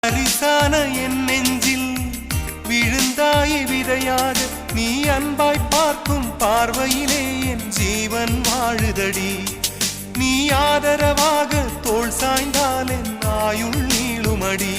பரிசான என் நெஞ்சில் விழுந்தாய் விதையாக நீ அன்பாய் பார்க்கும் பார்வையிலே என் ஜீவன் வாழுதடி நீ ஆதரவாக தோள் சாய்ந்தால் என் ஆயுள் நீளுமடி